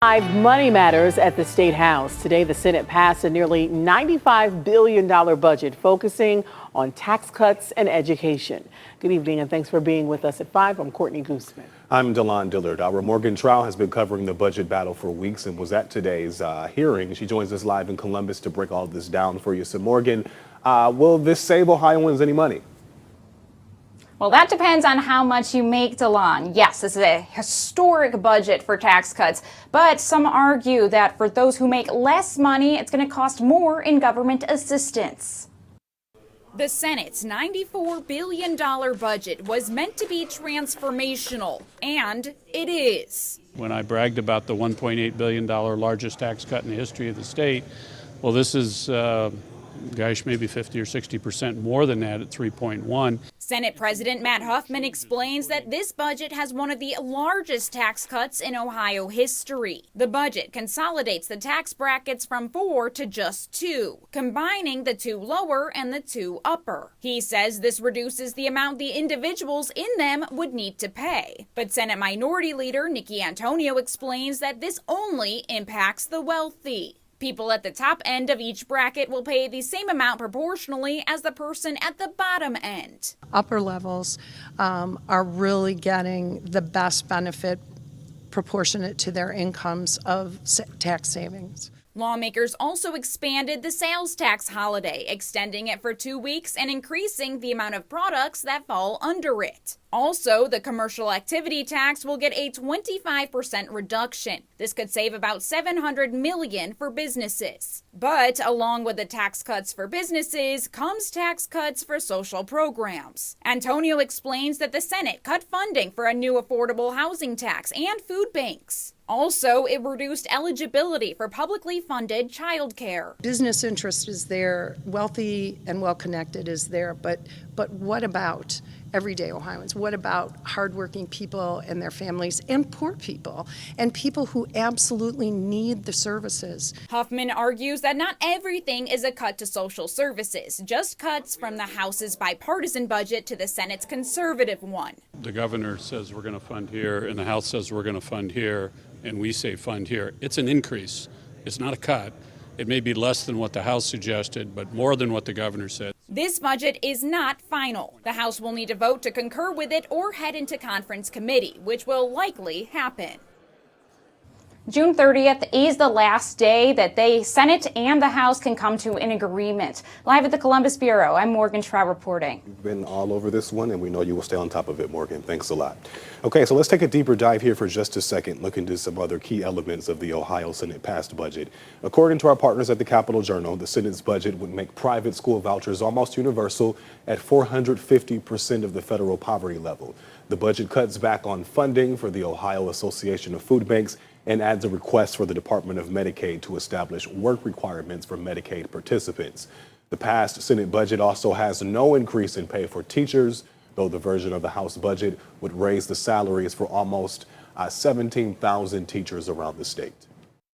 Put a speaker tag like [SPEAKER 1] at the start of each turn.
[SPEAKER 1] Money matters at the State House. Today, the Senate passed a nearly $95 billion budget focusing on tax cuts and education. Good evening and thanks for being with us at 5. I'm Courtney Gooseman.
[SPEAKER 2] I'm Delon Dillard. Our Morgan Trout has been covering the budget battle for weeks and was at today's hearing. She joins us live in Columbus to break all this down for you. So Morgan, will this save Ohioans any money?
[SPEAKER 3] Well, that depends on how much you make, Delon. Yes, this is a historic budget for tax cuts, but some argue that for those who make less money, it's going to cost more in government assistance.
[SPEAKER 4] The Senate's $94 billion budget was meant to be transformational, and it is.
[SPEAKER 5] When I bragged about the $1.8 billion largest tax cut in the history of the state, well, this is, maybe 50 or 60% more than that at 3.1.
[SPEAKER 4] Senate President Matt Huffman explains that this budget has one of the largest tax cuts in Ohio history. The budget consolidates the tax brackets from 4 to just 2, combining the 2 lower and the 2 upper. He says this reduces the amount the individuals in them would need to pay. But Senate Minority Leader Nikki Antonio explains that this only impacts the wealthy. People at the top end of each bracket will pay the same amount proportionally as the person at the bottom end.
[SPEAKER 6] Upper levels are really getting the best benefit proportionate to their incomes of tax savings.
[SPEAKER 4] Lawmakers also expanded the sales tax holiday, extending it for 2 weeks and increasing the amount of products that fall under it. Also, the commercial activity tax will get a 25% reduction. This could save about $700 million for businesses. But along with the tax cuts for businesses comes tax cuts for social programs. Antonio explains that the Senate cut funding for a new affordable housing tax and food banks. Also, it reduced eligibility for publicly funded child care.
[SPEAKER 6] Business interest is there, wealthy and well-connected is there, but what about everyday Ohioans? What about hardworking people and their families and poor people and people who absolutely need the services?
[SPEAKER 4] Huffman argues that not everything is a cut to social services, just cuts from the House's bipartisan budget to the Senate's conservative one.
[SPEAKER 5] The governor says we're going to fund here and the House says we're going to fund here and we say fund here. It's an increase. It's not a cut. It may be less than what the House suggested, but more than what the governor said.
[SPEAKER 4] This budget is not final. The House will need to vote to concur with it or head into conference committee, which will likely happen.
[SPEAKER 3] June 30th is the last day that the Senate and the House can come to an agreement. Live at the Columbus Bureau, I'm Morgan Trout reporting.
[SPEAKER 2] You've been all over this one, and we know you will stay on top of it, Morgan. Thanks a lot. Okay, so let's take a deeper dive here for just a second, look into some other key elements of the Ohio Senate passed budget. According to our partners at the Capitol Journal, the Senate's budget would make private school vouchers almost universal at 450% of the federal poverty level. The budget cuts back on funding for the Ohio Association of Food Banks and adds a request for the Department of Medicaid to establish work requirements for Medicaid participants. The passed Senate budget also has no increase in pay for teachers, though the version of the House budget would raise the salaries for almost 17,000 teachers around the state.